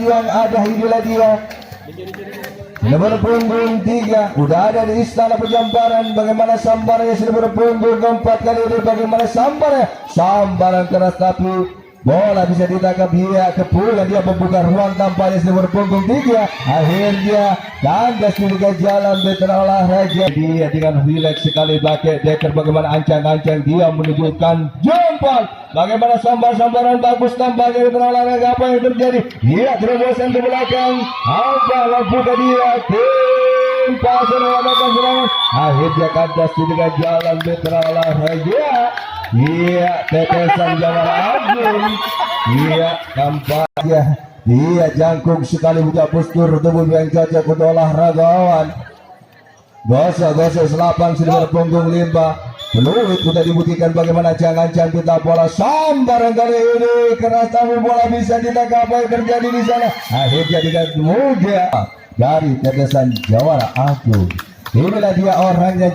yang ada, inilah dia nomor punggung 3 udah ada di istana Pejamparan. Bagaimana sambarannya sudah berpunggung keempat kali ini, bagaimana sambaran keras tapi bola bisa ditangkap dia kepulan, dia membuka ruang tampaknya sudah berpunggung 3. Akhirnya kandas juga jalan veteran olahraga dia dengan relax sekali pakai deker. Bagaimana ancang-ancang dia menunjukkan jempol, bagaimana sambaran bagus tampaknya veteran olahraga. Apa yang terjadi? Dia terobosan ke belakang, apa membuka dia tim pasar melakukan serangan. Akhirnya kandas juga jalan veteran olahraga. Iya, tetesan Jawa Agung. Iya, tampaknya dia jangkung sekali punya postur tubuh yang cocok untuk olahragawan. Gosok selapan sudah berpunggung 5. Peluit sudah dibuktikan. Bagaimana jangan-jangan kita bola sambaran kali ini keras tapi bola bisa ditangkap. Apa yang terjadi di sana? Akhirnya dengan mudah dari tetesan Jawa Agung. Inilah dia orangnya,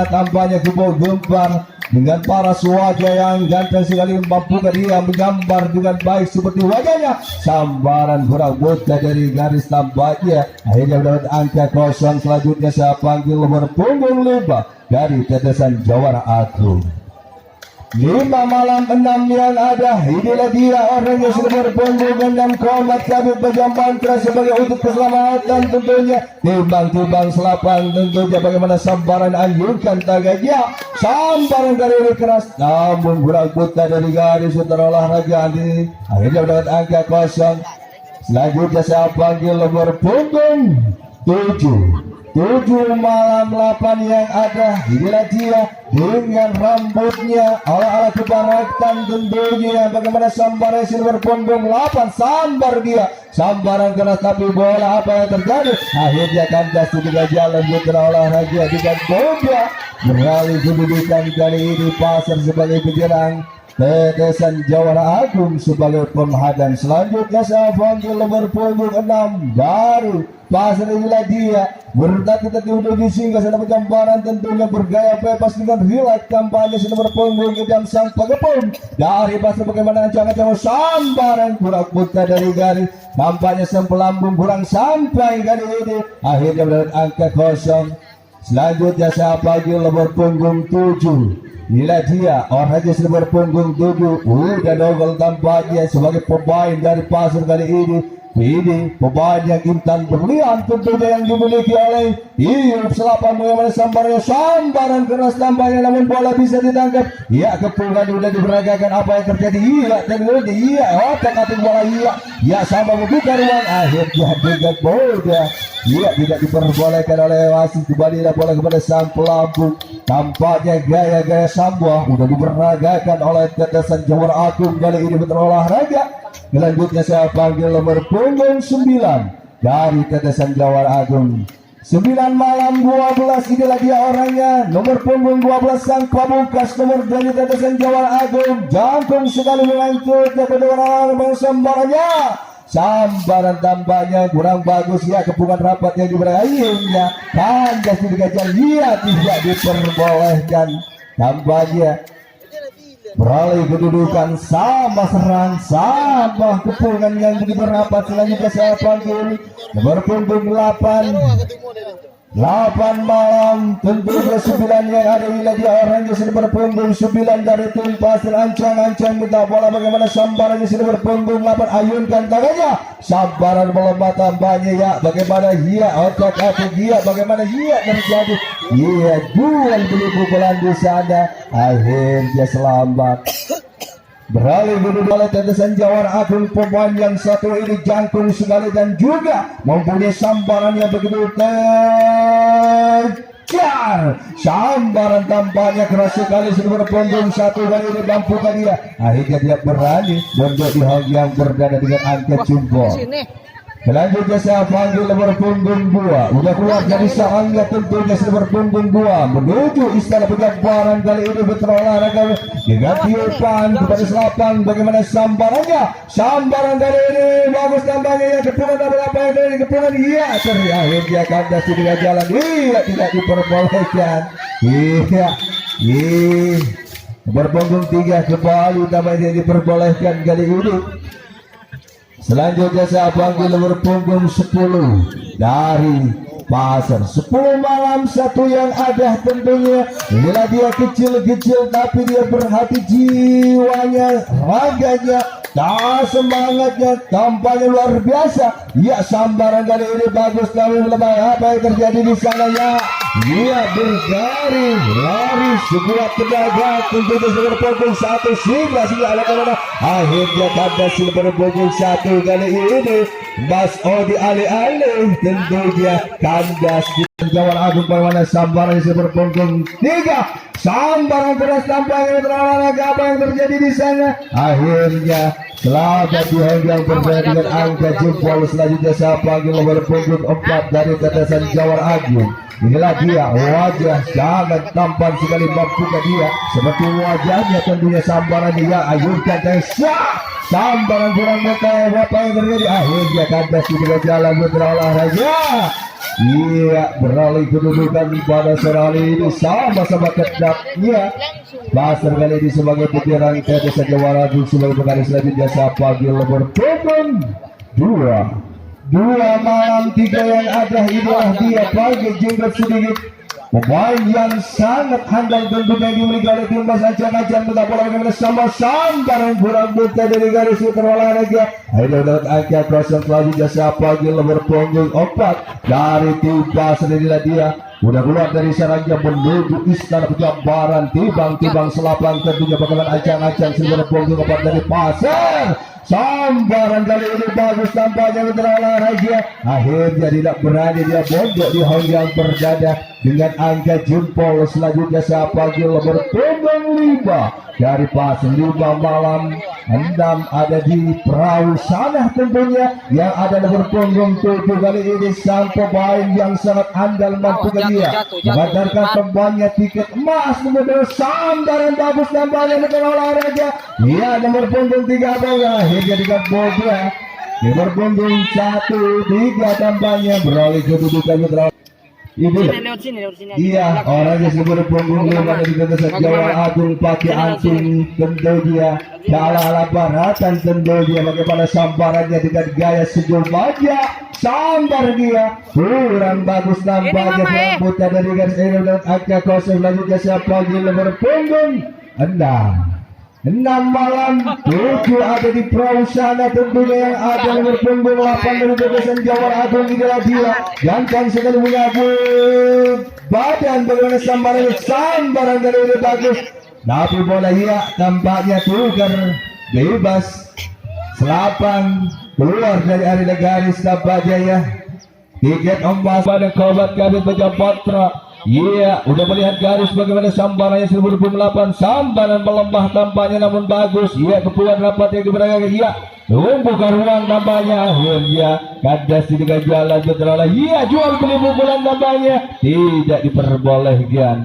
tampaknya kubu gempar dengan para wajah yang ganteng sekali, mampu dia menggambar dengan baik seperti wajahnya. Sambaran kurang mudah dari garis tampaknya. Akhirnya mendapat angka kosong. Selanjutnya saya panggil nomor punggung 5 dari tetesan Jawa Agung. 5 malam 6 yang ada, inilah dia orang yang sudah berpunggung 6 komat Kabit Pejamparan sebagai untuk keselamatan tentunya. Timbang selapan tentunya. Bagaimana sambaran anjurkan taganya, sambaran dari ini keras namun kurang buta dari garis utara olahraga ini. Akhirnya mendapat angka kosong. Selanjutnya saya panggil nomor punggung 7 malam 8 yang ada, inilah dia dengan rambutnya ala-ala kebarakan tentunya. Bagaimana sambaran silver punggung 8, sambaran keras tapi bola apa yang terjadi? Akhirnya kandas juga jalan putra olahraga dengan bola beralih kedudukan kali ini pasar sebagai penyerang, tetesan Jawa Agung sebagai penghadang. Selanjutnya saya panggil nomor punggung 6 baru pasar, inilah dia bertati-tati untuk disingkat sana Pejamparan tentunya bergaya bebas dengan relax kampanye sudah berpunggung dan sang pengepung dari pasar. Bagaimana jangan sambaran kurang buta dari garis nampaknya sempelambung kurang sampai kali ini. Akhirnya mendapat angka kosong. Selanjutnya saya panggil nomor punggung 7. Inilah dia orangnya sudah berpunggung 7. Udah nongol tampaknya sebagai pemain dari pasar kali ini. Ini pemain yang intan berlian tentunya yang dimiliki oleh Iup Selapan. Bagaimana sambaran keras tampaknya namun bola bisa ditangkap. Iya, kepungan sudah diperagakan. Apa yang terjadi? Iya, teknologi. Iya, otak-atik bola. Iya, sama membuka ruang. Akhirnya dengan bola. Iya, tidak diperbolehkan oleh wasit. Kembali bola kepada sang pelambung. Tampaknya gaya-gaya Sambuah sudah diperagakan oleh tetesan Jawa Agung kali ini berolahraga. Selanjutnya saya panggil nomor punggung 9 dari tetesan Jawa Agung. 9 malam 12, inilah dia orangnya nomor punggung 12 sang pamungkas nomor dari tetesan Jawa Agung. Jangkung sekali mengangkut kedua orang sambarannya. Sambaran tampaknya kurang bagus ya, kepungan rapat yang diberinya. Kandas dikejar, dia tidak diperbolehkan. Tampaknya beralih kedudukan sama serang sama kepungan yang begitu rapat. Selanjutnya saya panggil nomor punggung 8 malam tentunya 9 yang ada, inilah dia orangnya sudah berpunggung 9 dari tim pasir. Ancang-ancang minta bola. Bagaimana sambarannya sudah berpunggung 8, ayunkan tangannya, sambaran bola tampaknya ya. Bagaimana otak-atik bagaimana terjadi? Jual beli pukulan di sana. Akhirnya selamat. Beralih dulu oleh tetesan Jawa Agung. Pemain yang satu ini jangkung sekali dan juga mempunyai sambaran yang begitu kejar. Sambaran tampaknya keras sekali sudah berpunggung 1 kali ini mampukan dia. Akhirnya dia berani menjadi hal yang berdana dengan angka jumbo. Selanjutnya saya panggil nomor punggung 2. Udah keluar dari sarangnya tentunya sudah berpunggung 2 menuju istana Pejamparan kali ini berolahraga dengan tiupan kepada selatan. Bagaimana sambaran kali ini bagus tampaknya ya. Kepungan apa yang dari kepungan akhirnya kandas tidak jalan. Tidak diperbolehkan. Berpunggung 3 kembali tampaknya diperbolehkan kali ini. Selanjutnya saya panggil nomor punggung 10 dari Pasar 10 malam satu yang ada tentunya. Inilah dia kecil-kecil tapi dia berhati jiwanya, raganya, semangatnya, tampaknya luar biasa. Ya, sambaran kali ini bagus kami melebai. Apa yang terjadi di sana ya? Dia bergaris lari sebuah tenaga tentu silver punggung 1 sehingga ala akhirnya kanda silver punggung 1 kali ini Mas Odi alih-alih tentunya kandas di Jawar Agung bagaimana sambaran silver punggung 3 sambaran keras tampaknya terolahraga. Apa yang terjadi di sana? Akhirnya selamat di yang berbeda dengan angka jempol. Selanjutnya saya panggil nomor punggung 4 dari tetesan Jawar Agung. Inilah dia wajah sangat tampan sekali mampukan dia seperti wajahnya tentunya sambaran dia ayunkan Tesa sambaran kurang mata. Apa yang terjadi? Akhirnya kandas di jalan berolahraga. Iya, beralih kedudukan pada sore ini sama-sama ketatnya. Pasar kali ini sebagai penyerang tetes Jawara Agung sebagai penggaris selanjutnya saya panggil nomor punggung 2 malam 3 yang ada. Inilah dia pagi jenggot sedikit pemain yang sangat handal tentunya dimiliki oleh tim Mas Acan bola bersama sambaran kurang buta dari garis olahraga. Ayo dapat angka kosong selanjutnya saya panggil nomor punggung 4 dari tim Pasar. Inilah dia udah keluar dari sarangnya menuju istana Pejabaran tibang selapang tentunya bagaimana Acan silver punggung 4 dari Pasar. Sambaran kali ini bagus tampaknya berolahraga. Akhirnya tidak berani dia bondok di honggang berdada dengan angka jempol. Selanjutnya saya panggil nomor punggung 5 dari Pasar 5 malam 6 ada di perahu sana tentunya yang ada nomor punggung 7 kali ini sang pemain yang sangat andal mampu dia mengantarkan temannya tiket emas nomor 2 sambaran bagus tampaknya berolahraga. Iya, nomor punggung 3 bawah akhirnya dengan bola nomor punggung 1 3 tampaknya beralih kedudukan berolahraga. Ini iya orangnya seluruh punggung 5 dari tetesan Jawara Agung pakai anting tentu dia ala baratan tentu dia bagaimana sambarannya dengan gaya senyum aja sambar dia kurang bagus nampaknya rambutnya dari garis ini dan angka kosong. Selanjutnya saya panggil nomor punggung 6 malam 7 ada di perahu sana tentunya yang ada nomor punggung 8 dari tetesan Jawara Agung. Inilah dia ganteng sekali punya badan bagaimana sambaran kali ini bagus tapi bola iya tampaknya tukar bebas selapan keluar dari area garis tampaknya ya tiket emas pada Kobat Kabit Patra. Iya, udah melihat garis bagaimana sambarannya 1028 sambaran melembah tampaknya namun bagus. Iya, kepulan rapat yang diberangkat. Iya, membuka ruang tampaknya. Iya, kandas di tengah jalan betul. Iya, jual beli pukulan tampaknya tidak diperbolehkan.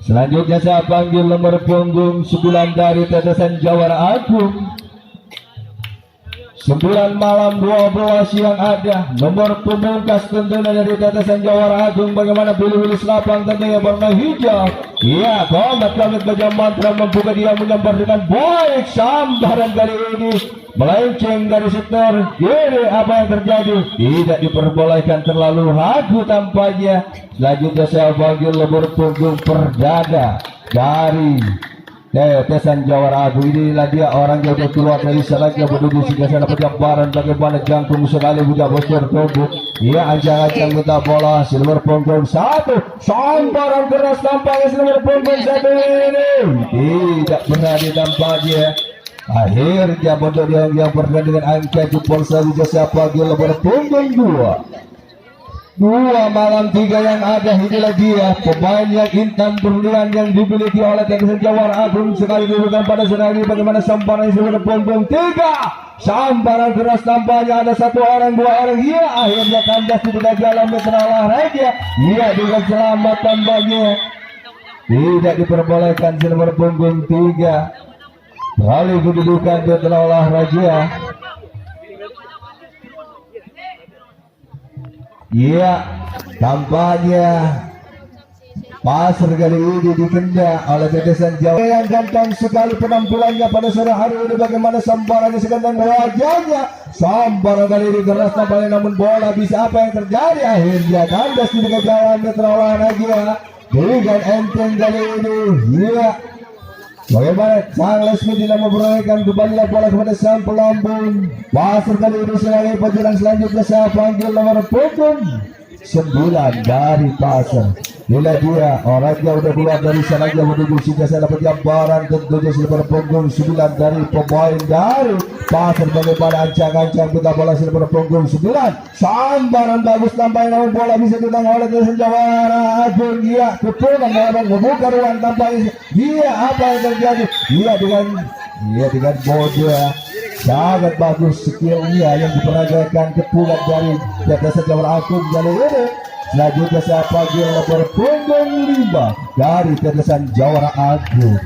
Selanjutnya saya panggil nomor punggung 9 dari tetesan Jawara Agung. 9 malam 12 yang ada nomor pemungkas tentunya dari tetesan Jawara Agung bagaimana pilih-pilih selapang tentunya warna hijau. Iya, Komat Langit Gajah Mantra membuka dia menyambar dengan baik sambaran kali ini melenceng dari sektor kiri. Apa yang terjadi? Tidak diperbolehkan terlalu ragu tampaknya. Selanjutnya saya panggil nomor punggung perdana dari tetesan Jawara Agung. Inilah dia orang yang sudah keluar dari sarangnya menuju ke sana Pejabaran bagaimana jangkung sekali buka bocor tubuh. Ia ancang-ancang minta bola silver punggung 1 sambaran keras tampaknya silver punggung 1 ini tidak berani tampaknya. Akhirnya bodoh yang berdua dengan angka jempol selanjutnya saya panggil nomor punggung 2 malam 3 yang ada. Inilah dia pemain yang intan berlian yang dimiliki oleh tetesan Jawara Agung sekali diberikan pada senang ini bagaimana sambaran silver punggung 3 sambaran keras tampaknya ada 1 orang 2 orang. Iya, akhirnya kandas di tengah jalan berolahraga. Iya, dengan selamat tampaknya tidak diperbolehkan silver punggung 3 beralih kedudukan berolahraga. Iya, tampaknya Pasar kali ini dikenda oleh tetesan Jawa yang ganteng sekali penampilannya pada sore hari ini. Bagaimana sambarannya seganteng wajahnya. Sambaran kali ini keras nampaknya, namun bola bisa apa yang terjadi, akhirnya kandas di dekat jalannya terlalu lagi ya. Dengan enteng kali ini ya. Bagaimana sang Lesmi tidak memperolehkan kembali bola kepada sang pelambung. Pasar kali ini sebagai penjelang selanjutnya saya panggil nomor punggung 9 dari Pasar. Bila dia orangnya udah keluar dari sana, dia menuju sehingga saya dapat gambaran tentunya silver punggung 9 dari pemain dari Pasar. Bagaimana ancang-ancang kita bola silver punggung 9, sambaran bagus tampaknya, namun bola bisa ditangani oleh Tetesan Jawara Agung. Dia kepungan memang membuka ruang tampaknya. Dia apa yang terjadi? Dia dengan bodoh sangat bagus skillnya yang diperagakan kepungan dari Tetesan Jawara Agung kali ini. Selanjutnya saya panggil nomor punggung 5 dari Tetesan Jawara Agung.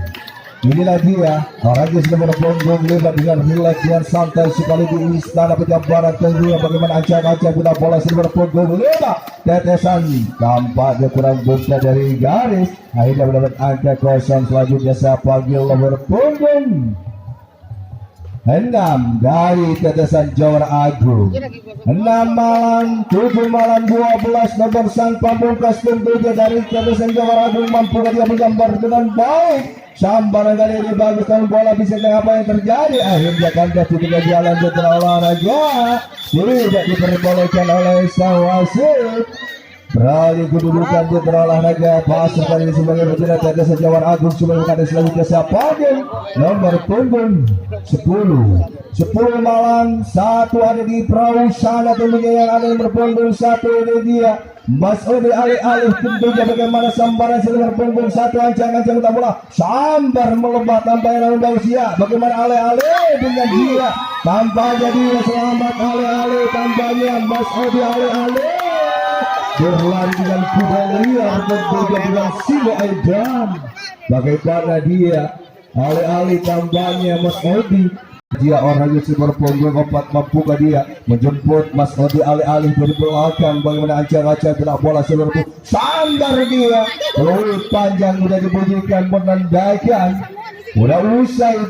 Inilah dia orangnya sudah nomor punggung 5 dengan relax dan santai sekali di istana penjambaran. Tentunya bagaimana ancang-ancang bila bola nomor punggung 5 Tetesan tampaknya kurang buka dari garis, akhirnya mendapat angka kosong. Selanjutnya saya panggil nomor punggung 6 dari Tetesan Jawara Agung. 6 malam 7 malam 12 nomor sang pamungkas tentunya dari Tetesan Jawara Agung. Mampu dia menggambar dengan baik. Sambaran kali ini bagus, namun bola bisa apa yang terjadi, akhirnya kandas di tengah jalan setelah olahraga. Tidak diperbolehkan oleh sang wasit. Beralih kedudukan di olahraga. Pasar kali ini sebagai penjelang Tetesan Jawara Agung. Sebagai kandas selanjutnya saya panggil nomor punggung 10 malam 1 ada di perahu sana tentunya yang ada nomor punggung 1 ini dia Mas Odi alih-alih. Tentunya bagaimana sambaran nomor punggung 1 ancang-ancang tak bola sambar melebah tampaknya, namun bagus ya. Bagaimana alih-alih dengan dia, tampaknya dia selamat alih-alih, tampaknya Mas Odi alih-alih berlari dengan kuda liar tentunya dengan Silo Aidan. Bagaimana dia alih-alih, tampaknya Mas Odi dia orangnya super punggung 4 mampukah dia menjemput Mas Odi alih-alih dari belakang. Bagaimana ancang-ancang kena bola seluruh sandar dia, peluit panjang udah dibunyikan menandakan udah usai.